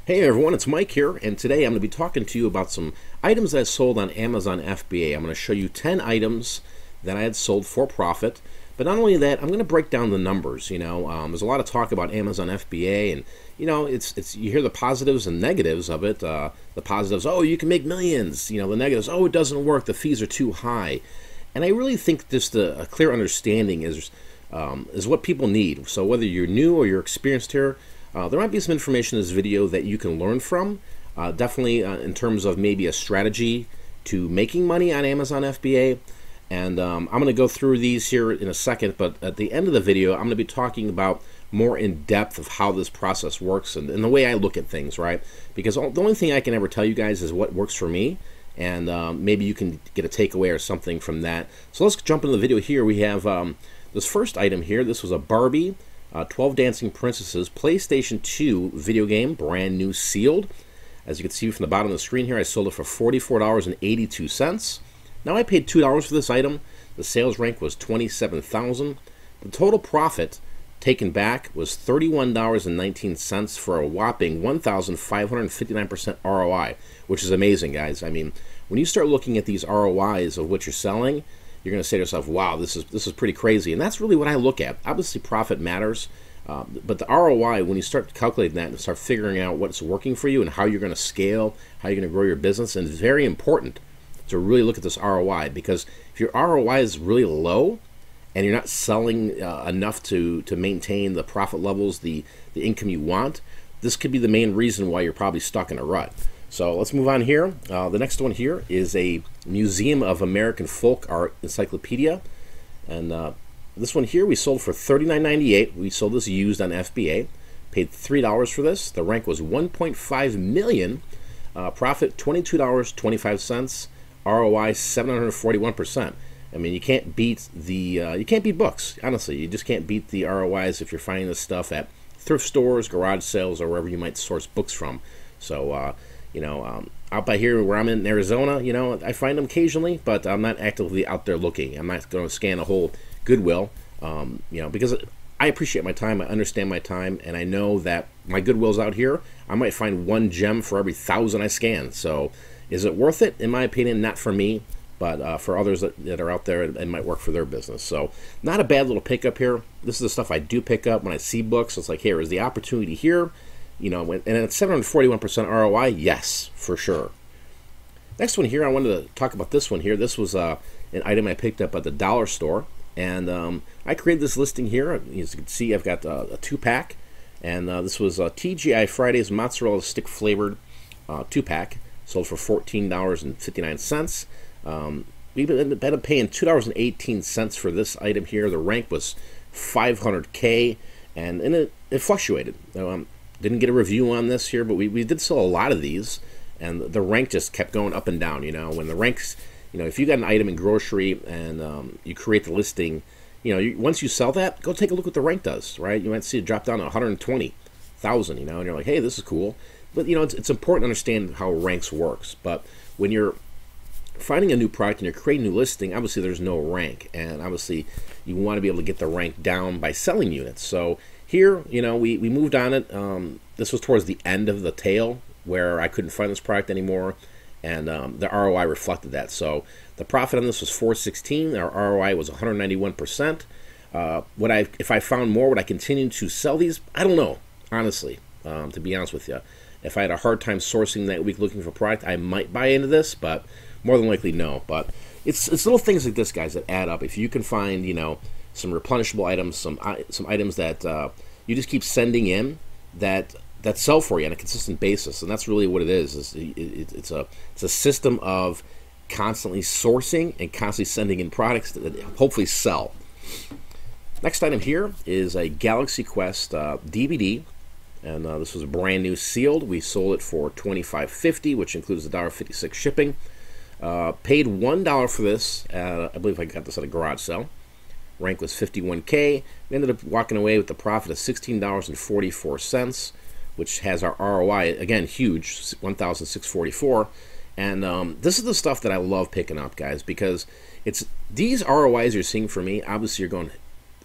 Hey everyone, it's Mike here, and today I'm going to be talking to you about some items that I sold on Amazon FBA. I'm going to show you 10 items that I had sold for profit, but not only that, I'm going to break down the numbers. There's a lot of talk about Amazon FBA, and it's you hear the positives and negatives of it. The positives, oh, you can make millions. The negatives, oh, it doesn't work. The fees are too high. And I really think just a clear understanding is what people need. So whether you're new or you're experienced here, there might be some information in this video that you can learn from. Definitely in terms of maybe a strategy to making money on Amazon FBA. And I'm going to go through these here in a second, but at the end of the video, I'm going to be talking about more in depth of how this process works and the way I look at things, right? Because the only thing I can ever tell you guys is what works for me, and maybe you can get a takeaway or something from that. So let's jump into the video here. We have this first item here. This was a Barbie 12 Dancing Princesses PlayStation 2 video game, brand new, sealed. As you can see from the bottom of the screen here, I sold it for $44.82. Now I paid $2 for this item. The sales rank was $27,000. The total profit taken back was $31.19 for a whopping 1,559% ROI, which is amazing, guys. I mean, when you start looking at these ROIs of what you're selling, you're going to say to yourself, wow, this is pretty crazy. And that's really what I look at. Obviously, profit matters, but the ROI, when you start calculating that and start figuring out what's working for you and how you're going to scale, how you're going to grow your business, and it's very important to really look at this ROI, because if your ROI is really low and you're not selling enough to maintain the profit levels, the income you want, this could be the main reason why you're probably stuck in a rut. So let's move on here. The next one here is a Museum of American Folk Art Encyclopedia. And this one here we sold for $39.98. We sold this used on FBA. Paid $3 for this. The rank was 1.5 million. Profit $22.25. ROI 741%. I mean, you can't beat books. Honestly, you just can't beat the ROIs if you're finding this stuff at thrift stores, garage sales, or wherever you might source books from. So out by here where I'm in Arizona, I find them occasionally, but I'm not actively out there looking. I'm not going to scan a whole Goodwill, because I appreciate my time, I understand my time, and I know that my Goodwill's out here. I might find one gem for every 1,000 I scan. So is it worth it? In my opinion, not for me, but for others that are out there, it might work for their business. So not a bad little pickup here. This is the stuff I do pick up when I see books. It's like, here is the opportunity here. And at 741% ROI, yes, for sure. Next one here, I wanted to talk about this one here. This was an item I picked up at the dollar store, and I created this listing here. As you can see, I've got a 2-pack, and this was a TGI Fridays mozzarella stick flavored 2-pack, sold for $14.59. We ended up paying $2.18 for this item here. The rank was 500K, and it fluctuated. Didn't get a review on this here, but we did sell a lot of these, and the rank just kept going up and down. When the ranks, if you got an item in grocery and you create the listing, once you sell that, go take a look what the rank does, right? You might see it drop down to 120,000, and you're like, hey, this is cool. But it's important to understand how ranks works. But when you're finding a new product and you're creating a new listing, obviously there's no rank, and obviously you want to be able to get the rank down by selling units. So here, we moved on it. This was towards the end of the tail where I couldn't find this product anymore, and the ROI reflected that. So the profit on this was $416. Our ROI was 191%. If I found more, would I continue to sell these? I don't know, honestly, to be honest with you. If I had a hard time sourcing that week looking for product, I might buy into this, but more than likely no. But it's little things like this, guys, that add up. If you can find, some replenishable items, some items that you just keep sending in that sell for you on a consistent basis, and that's really what it is. It's a system of constantly sourcing and constantly sending in products that hopefully sell. Next item here is a Galaxy Quest DVD, and this was brand new, sealed. We sold it for $25.50, which includes the $1.56 shipping. Paid $1 for this. I believe I got this at a garage sale. Rank was 51K. We ended up walking away with the profit of $16.44, which has our ROI, again, huge, $1,644. And this is the stuff that I love picking up, guys, because it's these ROIs you're seeing for me. Obviously, you're going,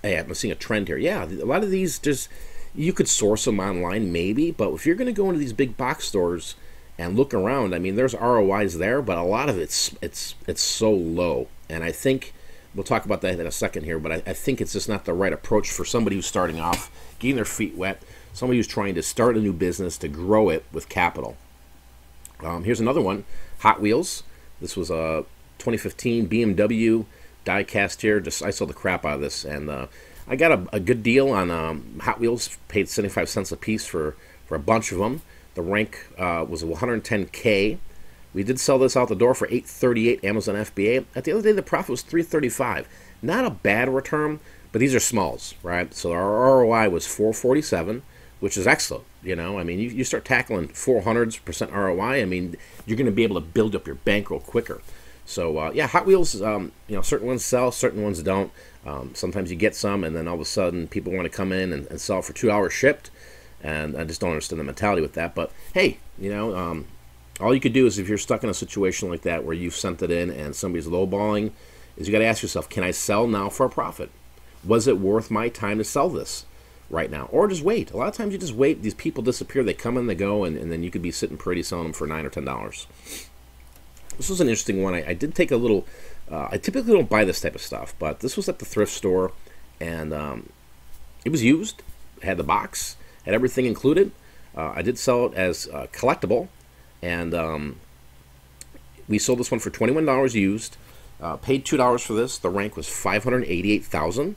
hey, I'm seeing a trend here. Yeah, a lot of these just, You could source them online, maybe, but if you're going to go into these big box stores and look around, I mean, there's ROIs there, but a lot of it's so low. And I think we'll talk about that in a second here, but I think it's just not the right approach for somebody who's starting off, getting their feet wet, somebody who's trying to start a new business to grow it with capital. Here's another one, Hot Wheels. This was a 2015 BMW die-cast here. I sold the crap out of this, and I got a good deal on Hot Wheels. Paid 75 cents a piece for a bunch of them. The rank was 110K. We did sell this out the door for $8.38 Amazon FBA. At the end of the day, the profit was $3.35. Not a bad return, but these are smalls, right? So our ROI was $4.47, which is excellent. You know, I mean, you start tackling 400% ROI. I mean, you're going to be able to build up your bankroll quicker. So yeah, Hot Wheels. You know, certain ones sell, certain ones don't. Sometimes you get some, and then all of a sudden, people want to come in and sell for $2 shipped. And I just don't understand the mentality with that. But hey, you know, all you could do is if you're stuck in a situation like that where you've sent it in and somebody's lowballing, is you got to ask yourself, can I sell now for a profit? Was it worth my time to sell this right now? Or just wait. A lot of times you just wait. These people disappear. They come and they go, and then you could be sitting pretty selling them for $9 or $10. This was an interesting one. I did take a little... I typically don't buy this type of stuff, but this was at the thrift store, and it was used. It had the box. Had everything included. I did sell it as collectible, and we sold this one for $21 used. Paid $2 for this. The rank was $588,000,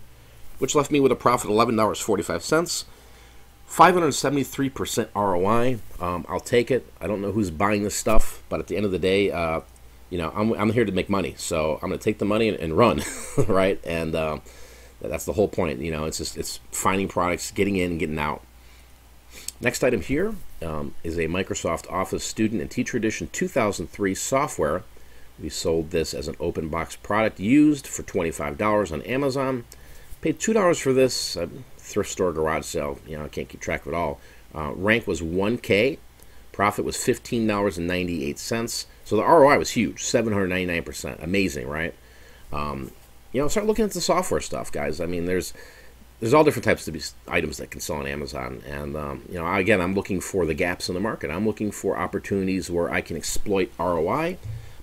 which left me with a profit of $11.45. 573% ROI. I'll take it. I don't know who's buying this stuff, but at the end of the day, you know, I'm here to make money, so I'm going to take the money and run, right? And that's the whole point. You know, it's finding products, getting in, and getting out. Next item here is a Microsoft Office Student and Teacher Edition 2003 software. We sold this as an open box product used for $25 on Amazon. Paid $2 for this thrift store garage sale. You know, I can't keep track of it all. Rank was 1K. Profit was $15.98. So the ROI was huge, 799%. Amazing, right? You know, start looking at the software stuff, guys. I mean, there's all different types of these items that can sell on Amazon. And, you know, again, I'm looking for the gaps in the market. I'm looking for opportunities where I can exploit ROI,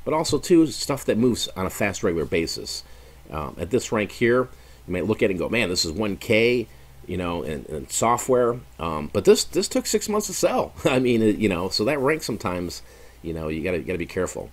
but also, too, stuff that moves on a fast, regular basis. At this rank here, you might look at it and go, man, this is 1K, you know, and software. But this took 6 months to sell. I mean, you know, so that rank sometimes, you know, you gotta be careful.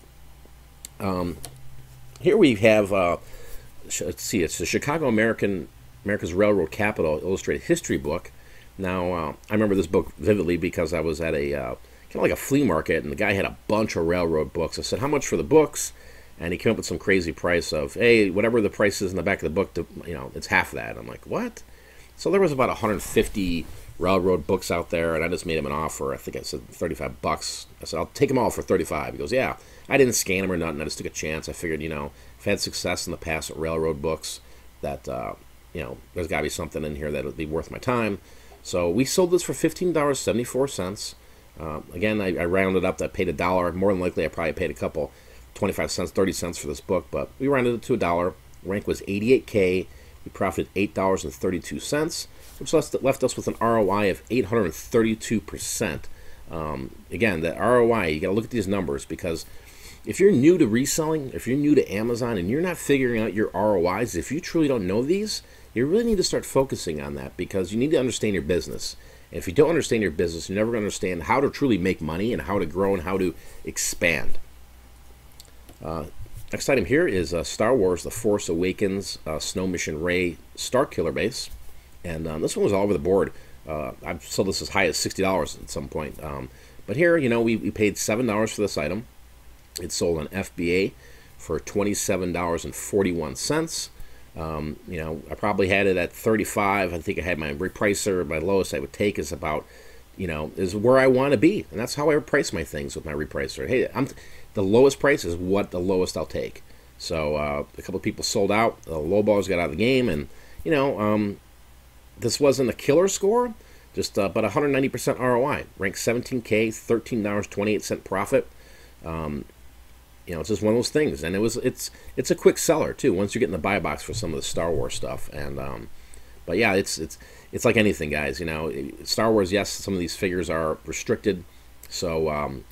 Here we have, let's see, it's the Chicago America's Railroad Capital Illustrated History book. Now, I remember this book vividly because I was at a kind of like a flea market, and the guy had a bunch of railroad books. I said, how much for the books? And he came up with some crazy price of, hey, whatever the price is in the back of the book, you know, it's half that. I'm like, what? So there was about 150 railroad books out there, and I just made him an offer. I think I said $35. I said, I'll take them all for $35. He goes, yeah. I didn't scan them or nothing. I just took a chance. I figured, you know, if I had success in the past with railroad books, that, you know, there's got to be something in here that would be worth my time. So we sold this for $15.74. Again, I rounded up. That paid $1. More than likely, I probably paid a couple, 25 cents, 30 cents for this book, but we rounded it to $1. Rank was 88K. We profited $8.32, which left us with an ROI of 832%. Again, the ROI, you got to look at these numbers, because if you're new to reselling, if you're new to Amazon and you're not figuring out your ROIs, if you truly don't know these, you really need to start focusing on that, because you need to understand your business. And if you don't understand your business, you're never going to understand how to truly make money and how to grow and how to expand. Next item here is Star Wars The Force Awakens Snow Mission Rey Star Killer Base. And this one was all over the board. I've sold this as high as $60 at some point. But here, you know, we paid $7 for this item. It sold on FBA for $27.41. You know, I probably had it at $35. I think I had my repricer. My lowest I would take is about, you know, is where I want to be. And that's how I price my things with my repricer. Hey, the lowest price is what the lowest I'll take. So a couple of people sold out. The low ballers got out of the game. And, you know, this wasn't a killer score, just about 190% ROI. Ranked 17K, $13.28 profit. You know, it's just one of those things, and it's a quick seller too. Once you get in the buy box for some of the Star Wars stuff, and but yeah, it's it's like anything, guys. You know, Star Wars. Yes, some of these figures are restricted, so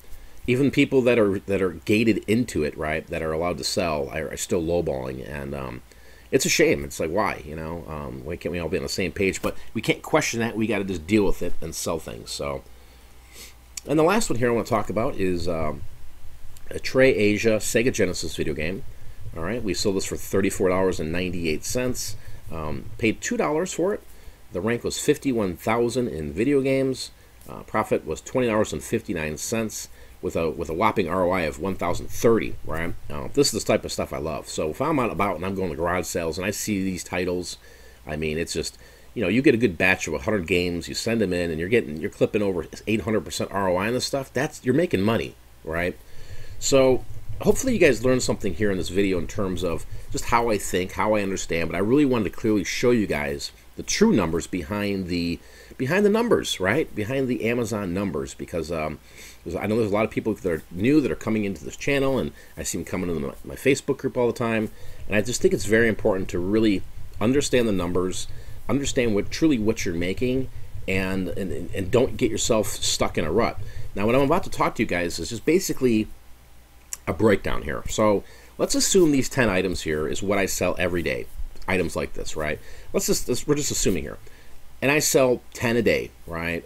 even people that are gated into it, right, that are allowed to sell, are still lowballing, and it's a shame. It's like, why, you know? Why can't we all be on the same page? But we can't question that. We got to just deal with it and sell things. So, and the last one here I want to talk about is a Trey Asia Sega Genesis video game. All right, we sold this for $34.98. Paid $2 for it. The rank was 51,000 in video games. Profit was $20.59 with a whopping ROI of 1,030. Right? This is the type of stuff I love. So if I'm out about and I'm going to garage sales and I see these titles, I mean, it's just, you know, you get a good batch of 100 games, you send them in, and you're clipping over 800% ROI on this stuff. You're making money, right? So hopefully you guys learned something here in this video in terms of just how I think, how I understand, but I really wanted to clearly show you guys the true numbers behind the numbers, right? Behind the Amazon numbers, because I know there's a lot of people that are new that are coming into this channel, and I see them coming into my Facebook group all the time, and I just think it's very important to really understand the numbers, understand what you're making, and don't get yourself stuck in a rut. Now, what I'm about to talk to you guys is just basically a breakdown here. So let's assume these 10 items here is what I sell every day. Items like this, right? We're just assuming here, and I sell 10 a day, right?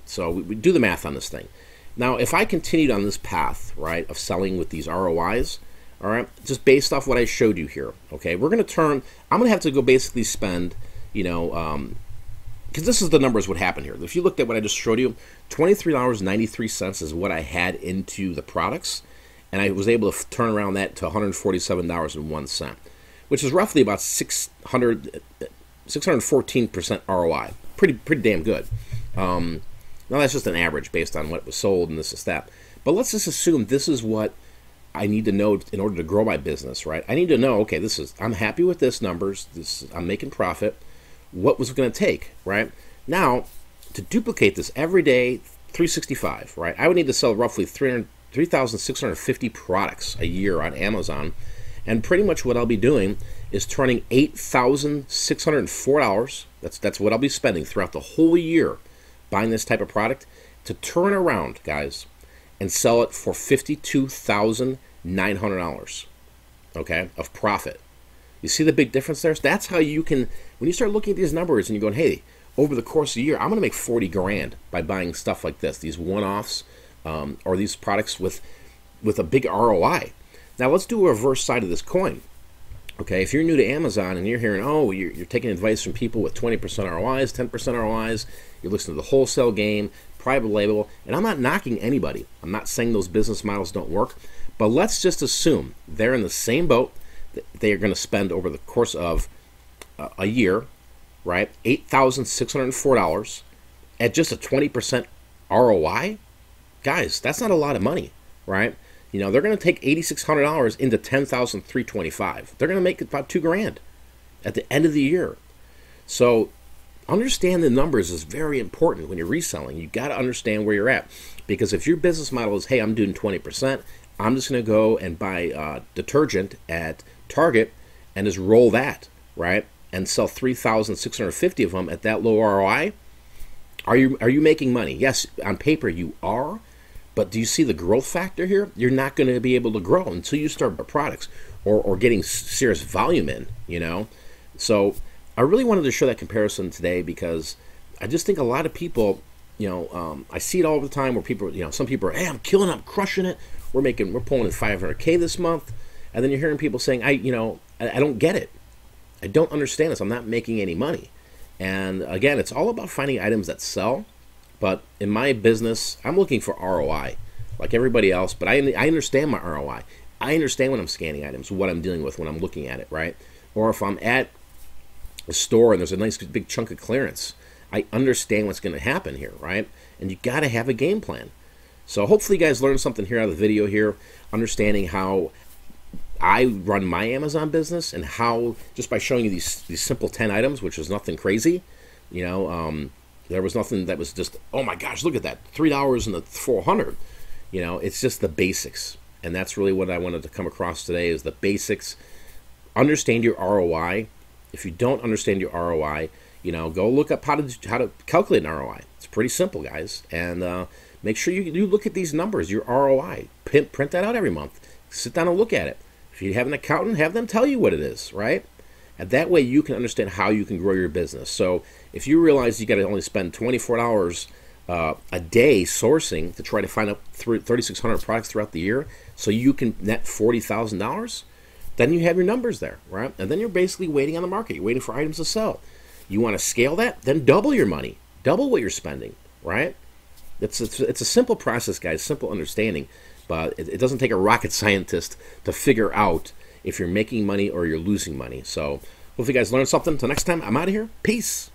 So we do the math on this thing. Now, if I continued on this path, right, of selling with these ROIs, all right, just based off what I showed you here, okay, I'm going to have to go basically spend, you know, because this is the numbers would happen here. If you looked at what I just showed you, $23.93 is what I had into the products, and I was able to turn around that to $147.01, which is roughly about 614% ROI. Pretty damn good. Now that's just an average based on what was sold and this is that. But let's just assume this is what I need to know in order to grow my business, right? I need to know, okay, I'm happy with this numbers. I'm making profit. What was it going to take, right? Now, to duplicate this every day, 365, right? I would need to sell roughly 3,650 products a year on Amazon, and pretty much what I'll be doing is turning $8,604. That's what I'll be spending throughout the whole year buying this type of product to turn around, guys, and sell it for $52,900, okay, of profit. You see the big difference there? So that's how you can, when you start looking at these numbers and you're going, hey, over the course of the year, I'm going to make 40 grand by buying stuff like this, these one-offs, or these products with a big ROI. Now let's do a reverse side of this coin. Okay, if you're new to Amazon and you're hearing, oh, you're taking advice from people with 20% ROIs, 10% ROIs, you're listening to the wholesale game, private label, and I'm not knocking anybody. I'm not saying those business models don't work, but let's just assume they're in the same boat. They are going to spend over the course of a year, right, $8,604 at just a 20% ROI. Guys, that's not a lot of money, right? You know, they're going to take $8,600 into $10,325. They're going to make about $2 grand at the end of the year. So understand the numbers is very important when you're reselling. You got to understand where you're at, because if your business model is, hey, I'm doing 20%, I'm just going to go and buy detergent at Target and just roll that, right, and sell 3,650 of them at that low ROI. Are you making money? Yes, on paper you are. But do you see the growth factor here? You're not going to be able to grow until you start products or getting serious volume in, you know? So I really wanted to show that comparison today, because I just think a lot of people, you know, I see it all the time where people, you know, some people are, hey, I'm killing it, I'm crushing it. We're pulling in $500K this month. And then you're hearing people saying, I don't get it. I don't understand this. I'm not making any money. And again, it's all about finding items that sell. But in my business, I'm looking for ROI like everybody else, but I understand my ROI. I understand when I'm scanning items, what I'm dealing with when I'm looking at it, right? Or if I'm at a store and there's a nice big chunk of clearance, I understand what's going to happen here, right? And you got to have a game plan. So hopefully you guys learned something here out of the video here, understanding how I run my Amazon business, and how, just by showing you these simple 10 items, which is nothing crazy, you know, there was nothing that was just, oh my gosh, look at that, $3 and the 400. You know, it's just the basics. And that's really what I wanted to come across today, is the basics. Understand your ROI. If you don't understand your ROI, Go look up how to calculate an ROI. It's pretty simple, guys. And make sure you look at these numbers, your ROI. Print that out every month. Sit down and look at it. If you have an accountant, have them tell you what it is, right? And that way you can understand how you can grow your business. So if you realize you got to only spend $24 a day sourcing to try to find out 3,600 products throughout the year so you can net $40,000, then you have your numbers there, right? And then you're basically waiting on the market. You're waiting for items to sell. You want to scale that? Then double your money. Double what you're spending, right? It's a simple process, guys, simple understanding. But it doesn't take a rocket scientist to figure out if you're making money or you're losing money. So hopefully you guys learned something. Until next time, I'm out of here. Peace.